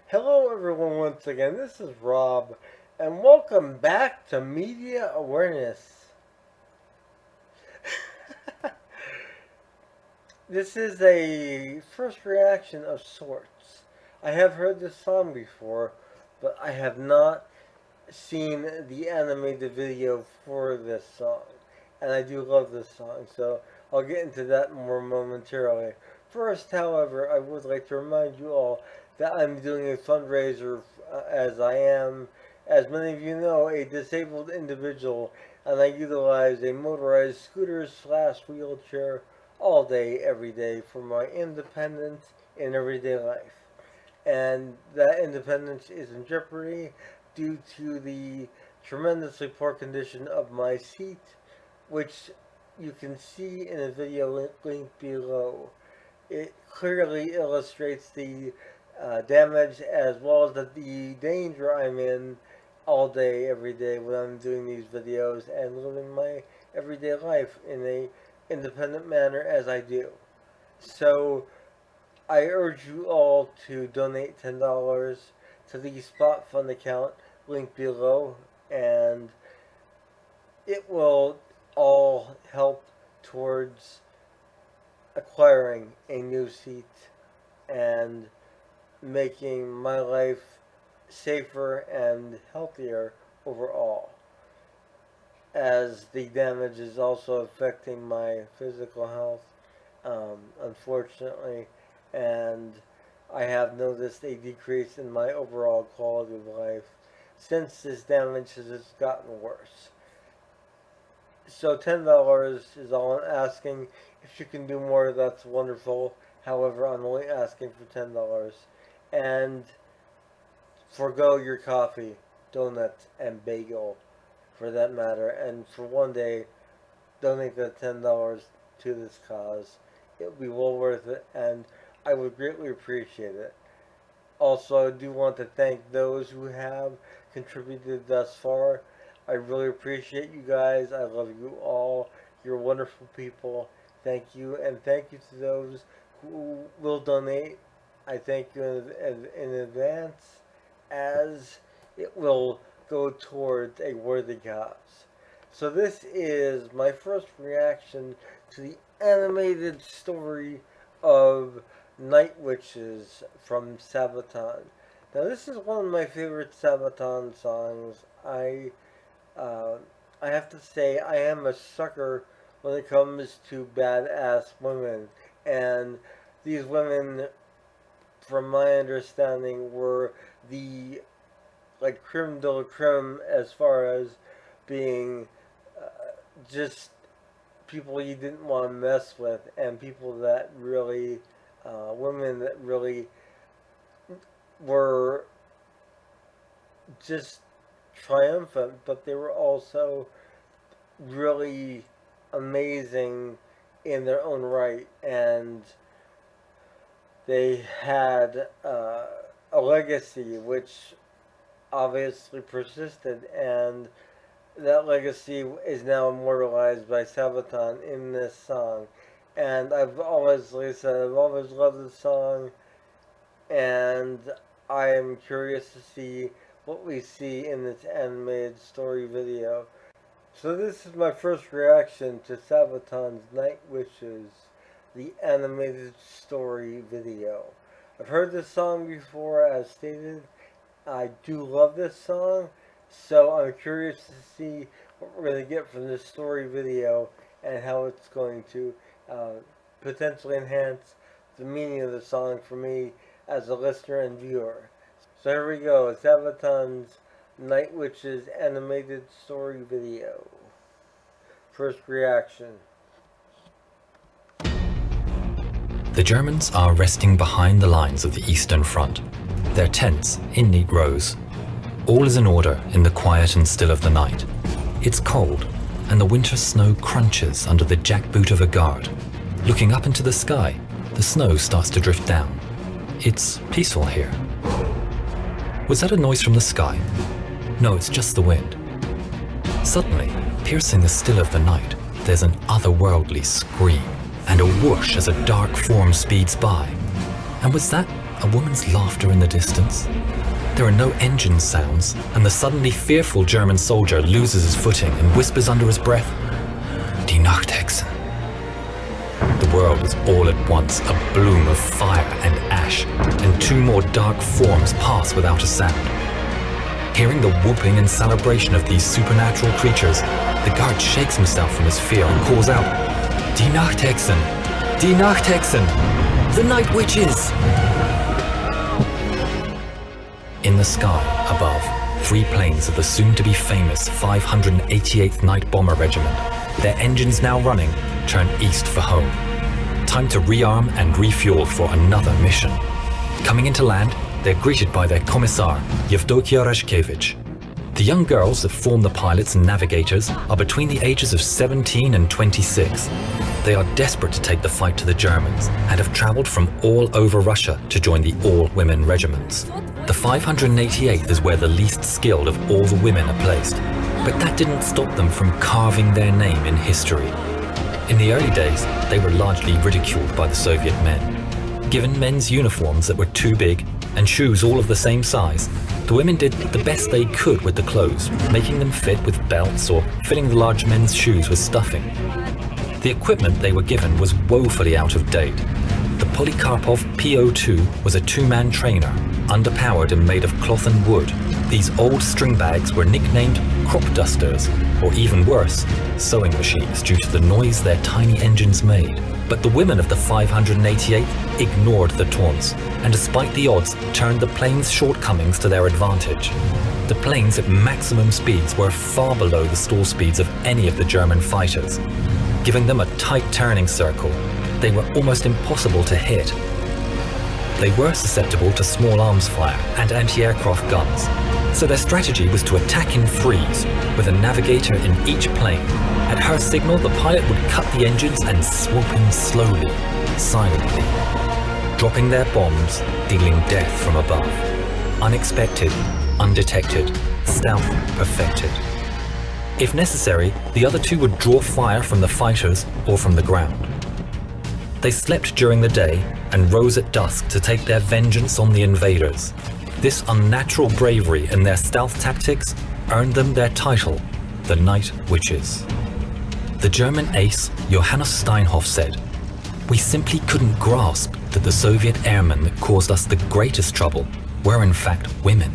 Hello, everyone, once again. This is Rob, and welcome back to Media Awareness. This is a first reaction of sorts. I have heard this song before, but I have not seen the animated video for this song. And I do love this song, so I'll get into that more momentarily. First, however, I would like to remind you all that I'm doing a fundraiser as I am, as many of you know, a disabled individual, and I utilize a motorized scooter slash wheelchair all day, every day for my independence in everyday life. And that independence is in jeopardy due to the tremendously poor condition of my seat, which you can see in a video link below. It clearly illustrates the damage as well as the danger I'm in all day, every day when I'm doing these videos and living my everyday life in a independent manner as I do. So I urge you all to donate $10 to the Spot Fund account link below, and it will all help towards acquiring a new seat and making my life safer and healthier overall, as the damage is also affecting my physical health, unfortunately, and I have noticed a decrease in my overall quality of life since this damage has gotten worse. So $10 is all I'm asking. If you can do more, that's wonderful. However, I'm only asking for $10. And forego your coffee, donuts, and bagel for that matter. And for one day, donate that $10 to this cause. It'll be well worth it, and I would greatly appreciate it. Also, I do want to thank those who have contributed thus far. I really appreciate you guys. I love you all. You're wonderful people. Thank you, and thank you to those who will donate. I thank you in advance, as it will go towards a worthy cause. So this is my first reaction to the animated story of Night Witches from SABATON. Now this is one of my favorite SABATON songs. I have to say I am a sucker when it comes to badass women, and these women, from my understanding, were the like creme de la creme as far as being just people you didn't want to mess with, and people that really, women that really were just triumphant, but they were also really amazing in their own right, and they had a legacy which obviously persisted, and that legacy is now immortalized by Sabaton in this song. And I've always, like I said, I've always loved this song, and I am curious to see what we see in this animated story video. So this is my first reaction to Sabaton's Night Wishes, the animated story video. I've heard this song before, as stated. I do love this song, so I'm curious to see what we're going to get from this story video and how it's going to potentially enhance the meaning of the song for me as a listener and viewer. So here we go, Sabaton's Night Witches animated story video. First reaction. The Germans are resting behind the lines of the Eastern Front, their tents in neat rows. All is in order in the quiet and still of the night. It's cold, and the winter snow crunches under the jackboot of a guard. Looking up into the sky, the snow starts to drift down. It's peaceful here. Was that a noise from the sky? No, it's just the wind. Suddenly, piercing the still of the night, there's an otherworldly scream and a whoosh as a dark form speeds by. And was that a woman's laughter in the distance. There are no engine sounds, and the suddenly fearful German soldier loses his footing and whispers under his breath, "Die Nachthexen." The world is all at once a bloom of fire and ash, and two more dark forms pass without a sound. Hearing the whooping and celebration of these supernatural creatures, the guard shakes himself from his fear and calls out, "Die Nachthexen! Die Nachthexen! The Night Witches!" In the sky above, 3 planes of the soon-to-be-famous 588th Night Bomber Regiment, their engines now running, turn east for home. Time to rearm and refuel for another mission. Coming into land, they're greeted by their Commissar, Yevdokia Rashkevich. The young girls that form the pilots and navigators are between the ages of 17 and 26. They are desperate to take the fight to the Germans and have traveled from all over Russia to join the all-women regiments. The 588th is where the least skilled of all the women are placed, but that didn't stop them from carving their name in history. In the early days, they were largely ridiculed by the Soviet men. Given men's uniforms that were too big and shoes all of the same size, the women did the best they could with the clothes, making them fit with belts or filling the large men's shoes with stuffing. The equipment they were given was woefully out of date. The Polikarpov PO2 was a 2-man trainer, underpowered and made of cloth and wood. These old string bags were nicknamed crop dusters, or even worse, sewing machines due to the noise their tiny engines made. But the women of the 588th ignored the taunts, and despite the odds, turned the plane's shortcomings to their advantage. The planes at maximum speeds were far below the stall speeds of any of the German fighters. Giving them a tight turning circle, they were almost impossible to hit. They were susceptible to small arms fire and anti-aircraft guns, so their strategy was to attack in threes, with a navigator in each plane. At her signal, the pilot would cut the engines and swoop in slowly, silently, dropping their bombs, dealing death from above. Unexpected, undetected, stealth perfected. If necessary, the other 2 would draw fire from the fighters or from the ground. They slept during the day and rose at dusk to take their vengeance on the invaders. This unnatural bravery in their stealth tactics earned them their title, the Night Witches. The German ace Johannes Steinhoff said, "We simply couldn't grasp that the Soviet airmen that caused us the greatest trouble were in fact women.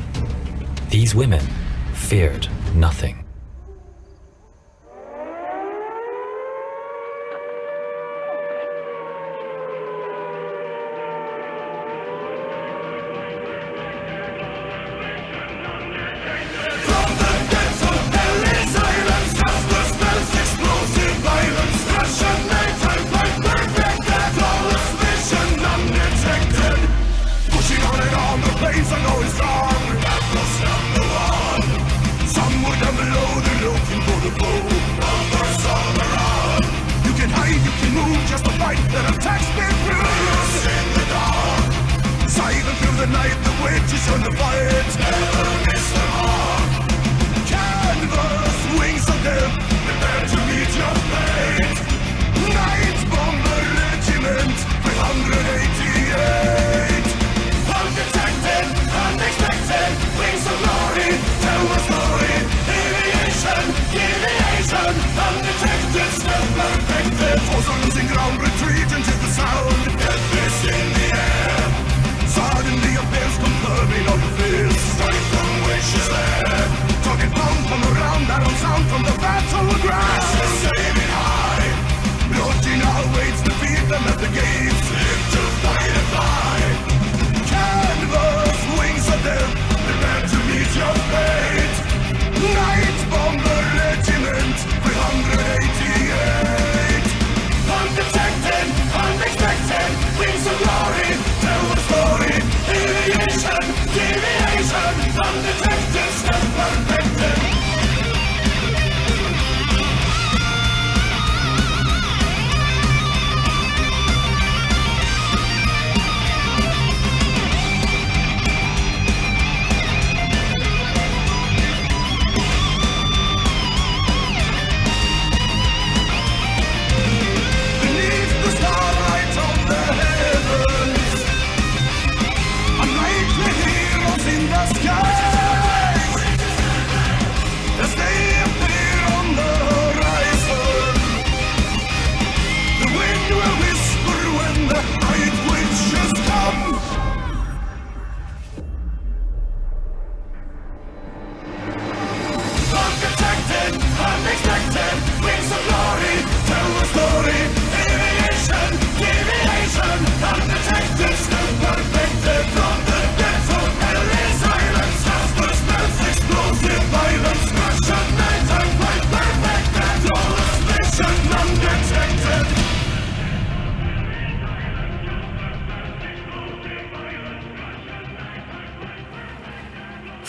These women feared nothing."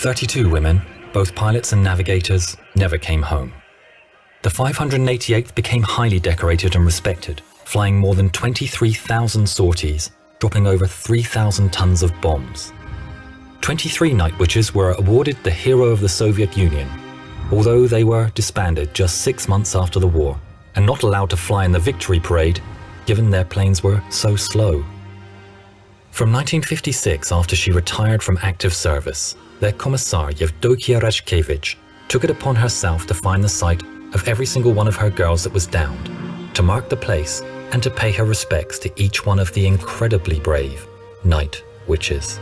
32 women, both pilots and navigators, never came home. The 588th became highly decorated and respected, flying more than 23,000 sorties, dropping over 3,000 tons of bombs. 23 night witches were awarded the Hero of the Soviet Union, although they were disbanded just 6 months after the war and not allowed to fly in the victory parade, given their planes were so slow. From 1956, after she retired from active service, their commissar Yevdokia Rashkevich took it upon herself to find the site of every single one of her girls that was downed, to mark the place and to pay her respects to each one of the incredibly brave night witches.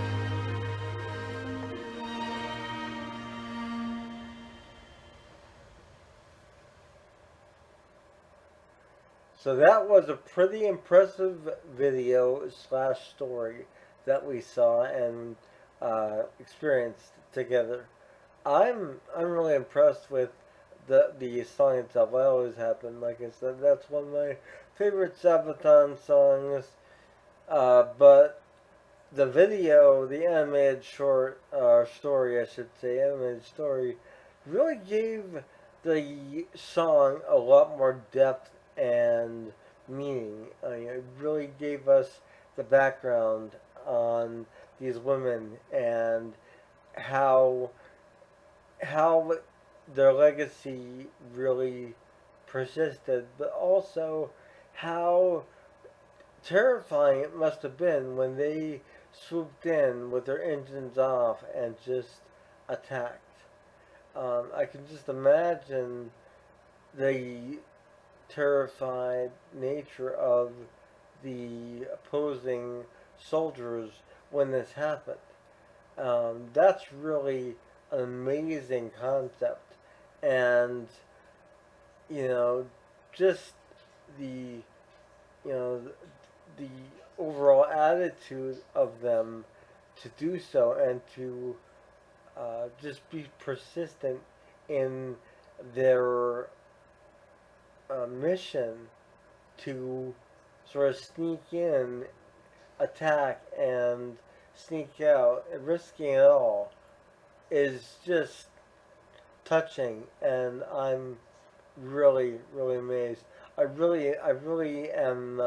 So that was a pretty impressive video / story that we saw and experienced together. I'm really impressed with the song itself. I always have been, like I said, that's one of my favorite Sabaton songs. But the video, the animated short story, I should say, animated story, really gave the song a lot more depth and meaning. It really gave us the background on these women and how their legacy really persisted, but also how terrifying it must have been when they swooped in with their engines off and just attacked. I can just imagine the terrified nature of the opposing soldiers when this happened. That's really an amazing concept, and just the the overall attitude of them to do so and to just be persistent in their mission to sort of sneak in, attack, and sneak out, and risking it all, is just touching, and I'm really, really amazed. I really am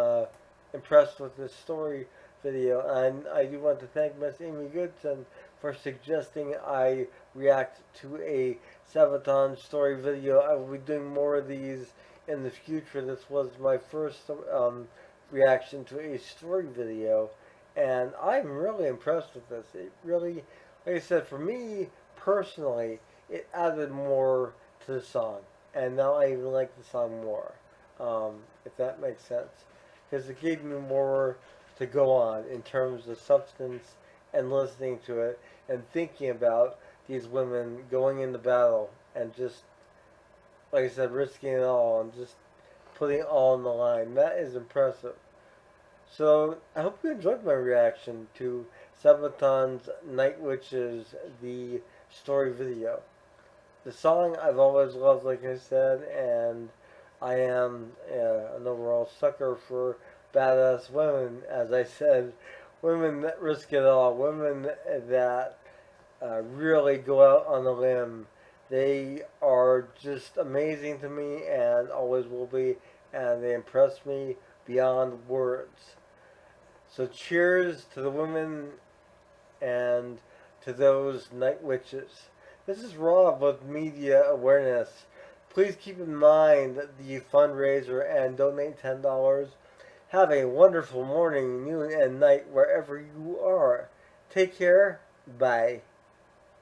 impressed with this story video, and I do want to thank Miss Amy Goodson for suggesting I react to a Sabaton story video. I will be doing more of these in the future. This was my first reaction to a story video, and I'm really impressed with this. It really, like I said, for me personally, it added more to the song, and now I even like the song more, if that makes sense, because it gave me more to go on in terms of substance and listening to it and thinking about these women going into battle and just, like I said, risking it all and just putting it all on the line. That is impressive. So I hope you enjoyed my reaction to Sabaton's Night Witches, the story video. The song I've always loved, like I said, and I am an overall sucker for badass women, as I said, women that risk it all, women that really go out on a limb. They are just amazing to me and always will be, and they impress me beyond words. So cheers to the women and to those night witches. This is Rob with Media Awareness. Please keep in mind the fundraiser and donate $10. Have a wonderful morning, noon, and night wherever you are. Take care. Bye.